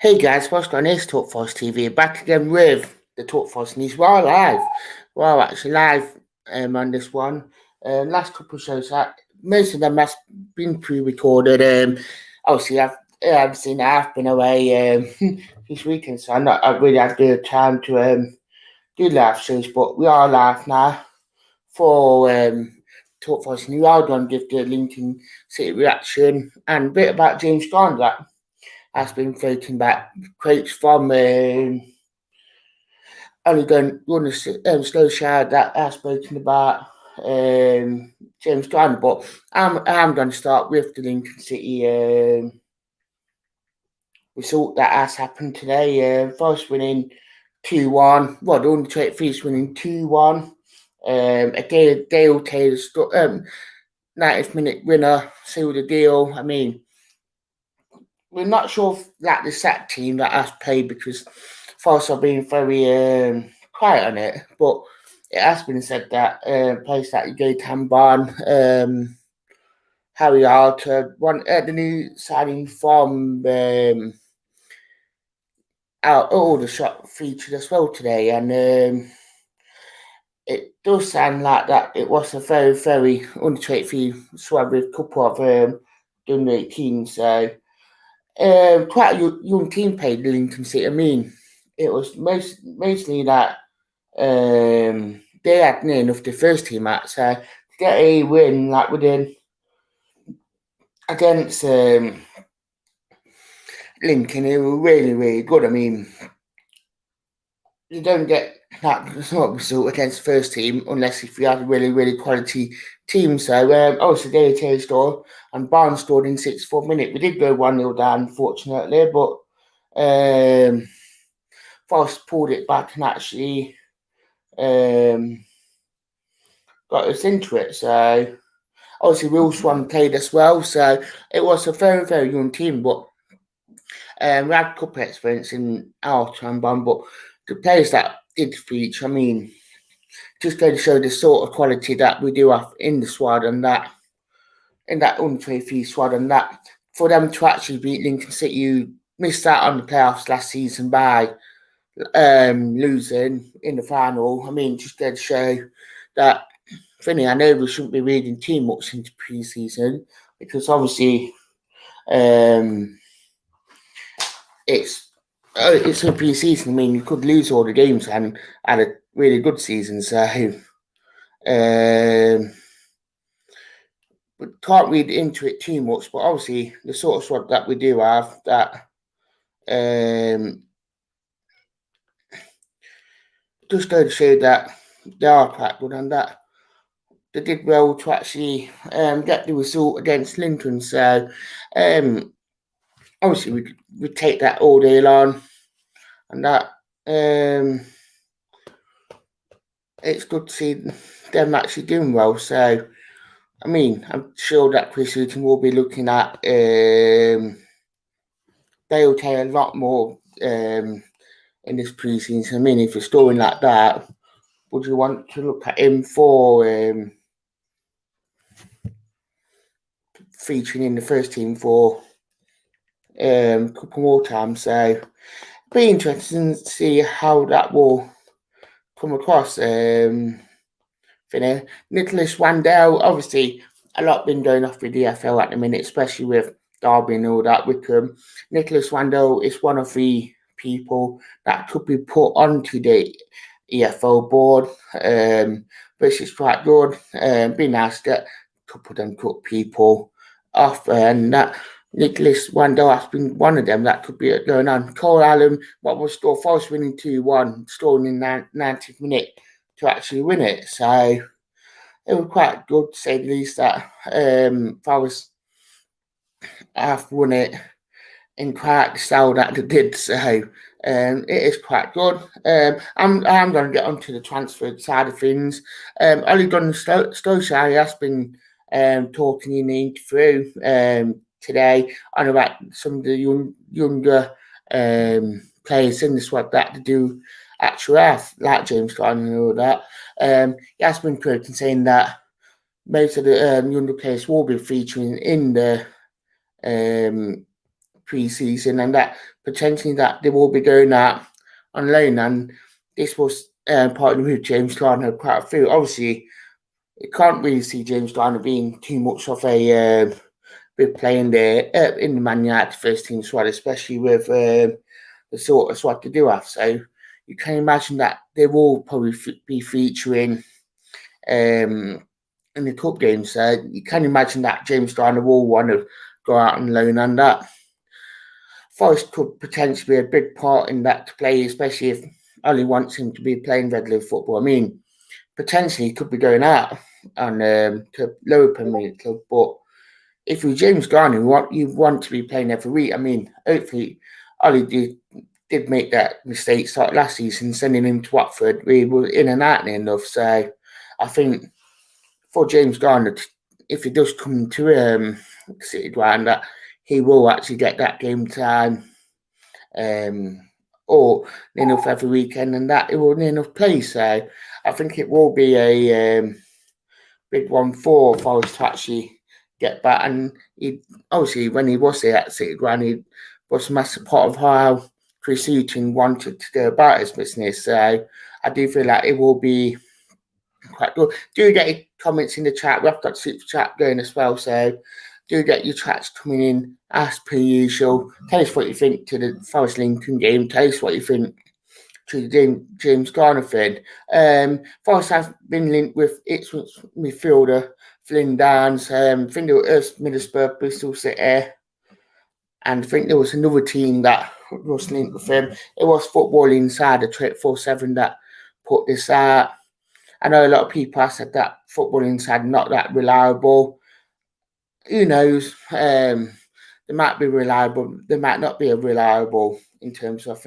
Hey guys, what's going on? It's Talk Force TV back again with the Talk Force news. We're live. We're actually live on this one. Last couple of shows, most of them has been pre-recorded. Obviously, I've seen I've been away this weekend, so I really had the time to do live shows. But we are live now for Talk Force, and we are going to give the Lincoln City reaction and a bit about James Garner has been floating back quotes from only going on a slow shower that has spoken about James Garner, but I'm going to start with the Lincoln City result that has happened today. First winning 2-1. Well, the under 23s winning 2-1. A Dale Taylor 90th minute winner sealed the deal. I mean, we're not sure if that the set team that has played because Forest have been very quiet on it, but it has been said that players like Gaetan Barn, Harry Arter, the new signing from all the shot featured as well today, and it does sound like that it was a very under 23 squad with a couple of under 18, so. Quite a young team played Lincoln City. I mean, it was mostly that they had near enough the first team out. So to get a win like within against Lincoln, it was really good. I mean, you don't get that sort of result against the first team unless if you have a really quality team. So obviously they Taylor scored and Barnes scored in 64 minutes. We did go 1-0 down, unfortunately, but Forest pulled it back and actually got us into it. So obviously Will Swan played as well. So it was a very young team, but we had a couple of experience in our trombone, but the players that did feature, I mean, just going to show the sort of quality that we do have in the squad and that in that under 23 squad, and that for them to actually beat Lincoln City, you missed out on the playoffs last season by losing in the final. I mean, just going to show that. Finny, I know we shouldn't be reading too much into pre-season because obviously it's a pre-season. I mean, you could lose all the games and had a really good season. So we can't read into it too much. But obviously, the sort of squad that we do have that just go to show that they are quite good and that they did well to actually get the result against Lincoln. So obviously we take that all day long, and that it's good to see them actually doing well. So I mean, I'm sure that Chris Hooton will be looking at Dale Taylor a lot more in this preseason. I mean, if you're scoring like that, would you want to look at him for featuring in the first team for a couple more times? So be interesting to see how that will come across. Nicholas Wandell, obviously a lot been going off with the EFL at the minute, especially with Derby and all that. Wickham, Nicholas Wandell is one of the people that could be put onto the EFL board, which is quite good. Be nice to get a couple of them cut people off, and that Nicholas Wandell has been one of them that could be going on. Cole Allen, what was score? Forest winning 2-1, scoring in 90th minute to actually win it. So it was quite good to say the least that Forest have won it in quite the style that they did. So it is quite good. I'm going to get onto the transfer side of things. Ole Gunnar Solskjaer has been talking in the interview today on about some of the younger players in the squad that they do actually have, like James Garner and all that. He has been quoted saying that most of the younger players will be featuring in the pre-season, and that potentially that they will be going out on loan. And this was partly with James Garner quite a few. Obviously, you can't really see James Garner being too much of a big player there in the Man United first team squad, especially with the sort of squad they do have. So you can imagine that they will probably be featuring in the cup games. So you can imagine that James Garner will want to go out on loan, and that Forest could potentially be a big part in that to play, especially if Ollie wants him to be playing regular football. I mean, potentially he could be going out on to lower Premier League club, but if you're James Garner, you want to be playing every week. I mean, hopefully Ollie did make that mistake start last season, sending him to Watford. We were in and out enough, so I think for James Garner, if he does come to City Ground, that he will actually get that game time or enough every weekend, and that it will enough play. So I think it will be a big one for Forest to actually get back. And he obviously, when he was there at City Ground, he was a massive part of how Chris Hughton wanted to go about his business. So I do feel like it will be quite good. Do get your comments in the chat. We've got super chat going as well, so do get your chats coming in as per usual. Tell us what you think to the Forest Lincoln game. Tell us what you think to the James Garner thing. Forest has been linked with its midfielder Flynn Downs. I think there was Middlesbrough, Bristol City, and I think there was another team that was linked with him. It was Football Insider 24/7 that put this out. I know a lot of people have said that Football Insider not that reliable. Who knows? They might be reliable. They might not be reliable in terms of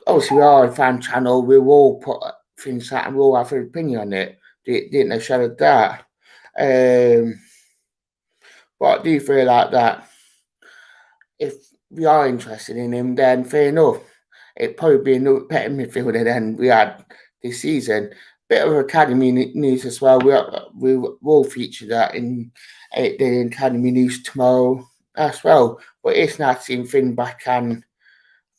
obviously we are a fan channel. We will put things out and we'll have an opinion on it. Didn't they show that? But I do feel like that if we are interested in him, then fair enough. It'd probably be a better midfielder than we had this season. Bit of academy news as well. We will feature that in the academy news tomorrow as well. But it's nice seeing Finn back and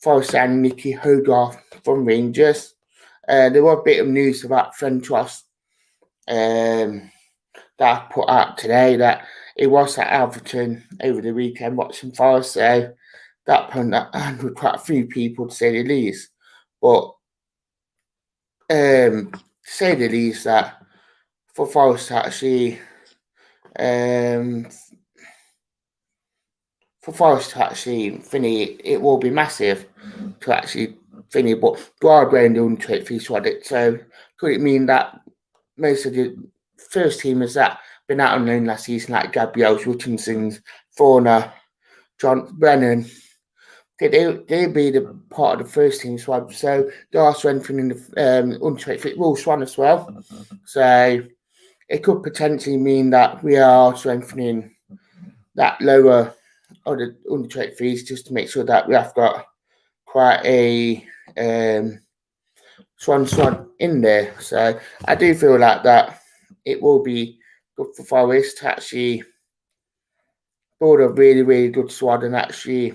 Forest and Nicky Hogarth from Rangers. There was a bit of news about Frenchos that I put out today that it was at Everton over the weekend watching Forest. So that put that with quite a few people to say the least. But to say the least, that for Forest to actually finish, it will be massive to actually finish. But we are going to under fees on it. So could it mean that most of the first teamers that been out on loan last season, like Gabriel Richardson's, Forner, John Brennan, they'll be the part of the first team squad. So they are strengthening the under-23 Will Swan as well. So it could potentially mean that we are strengthening that lower or the under-23s just to make sure that we have got quite a swan in there. So I do feel like that it will be good for Forest to actually build a really, really good squad and actually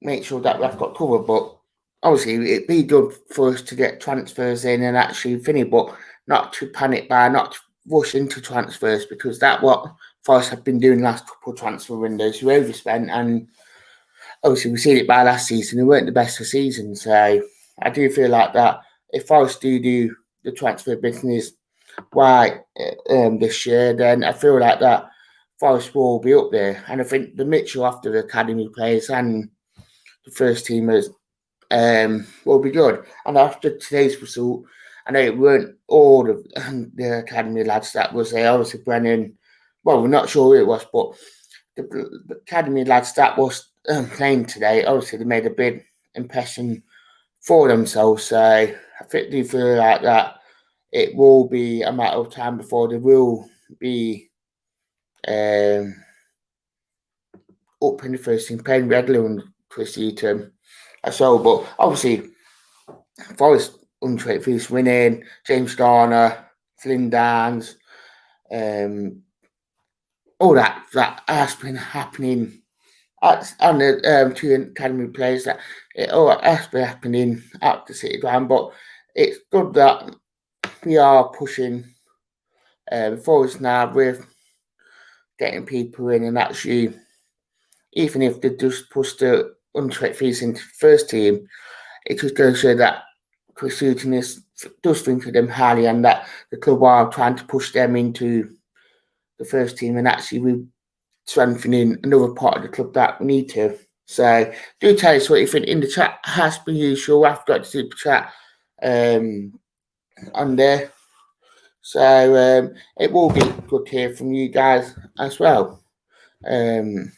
make sure that we've got cover. But obviously, it'd be good for us to get transfers in and actually finish, but not to panic by, not to rush into transfers, because that's what Forest have been doing last couple of transfer windows. We overspent, and obviously we seen it by last season. They weren't the best of season, so I do feel like that if Forest do the transfer business right this year, then I feel like that Forest will be up there. And I think the mixture after the academy players and the first teamers will be good. And after today's result, I know it weren't all of the academy lads that was there. Obviously, Brennan, well, we're not sure who it was, but the academy lads that was playing today, obviously, they made a big impression for themselves. So I think they feel like that it will be a matter of time before they will be up in the first team, playing regular and Chris Hughton as well. But obviously, Forest under-23s winning, James Garner, Flynn Downs, all that has been happening on the two academy players that it all has been happening at the City Ground, but it's good that we are pushing forwards now with getting people in and actually, even if they just push the under-23s into the first team, it just goes to show that Chris Hughton does think of them highly and that the club are trying to push them into the first team and actually we strengthening another part of the club that we need to. So do tell us what you think in the chat. As per usual, I've got the super chat on there. So it will be good to hear from you guys as well. I'm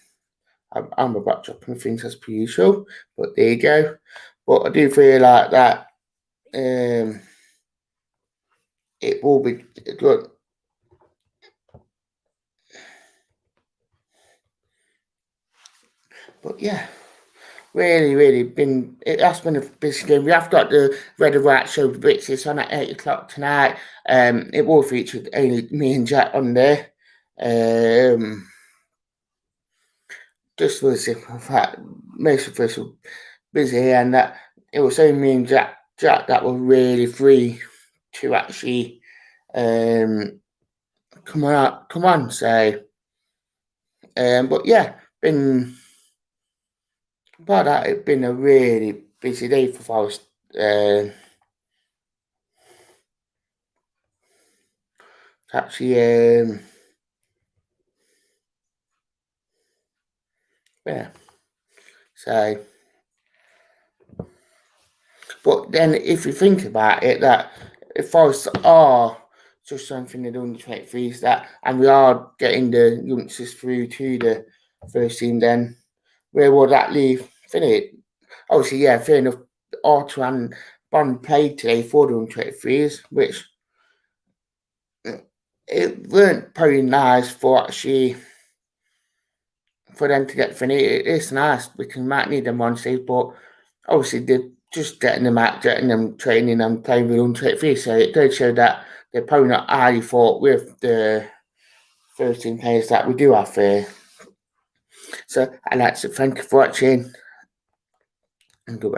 about dropping things as per usual, but there you go. But I do feel like that it will be good. But yeah, really it has been a busy game. We have got the Red and White show with Brits on at 8 o'clock tonight. It will feature only me and Jack on there. Just for the simple fact, most of us were busy and that it was only me and Jack that were really free to actually come on. So but yeah, it's been a really busy day for Forest. Actually, yeah. So, but then if you think about it, that if Forest are just something they don't twenty threes that, and we are getting the youngsters through to the first team, then where will that leave Finny? Obviously, yeah, fair enough. Arthur and Bond played today for the 23s, which it weren't probably nice for actually for them to get Finny. It's nice because we might need them on stage, but obviously they're just getting them out, getting them training and playing with 23. So it does show that they're probably not highly thought with the first team players that we do have here. So I'd like to thank you for watching and goodbye.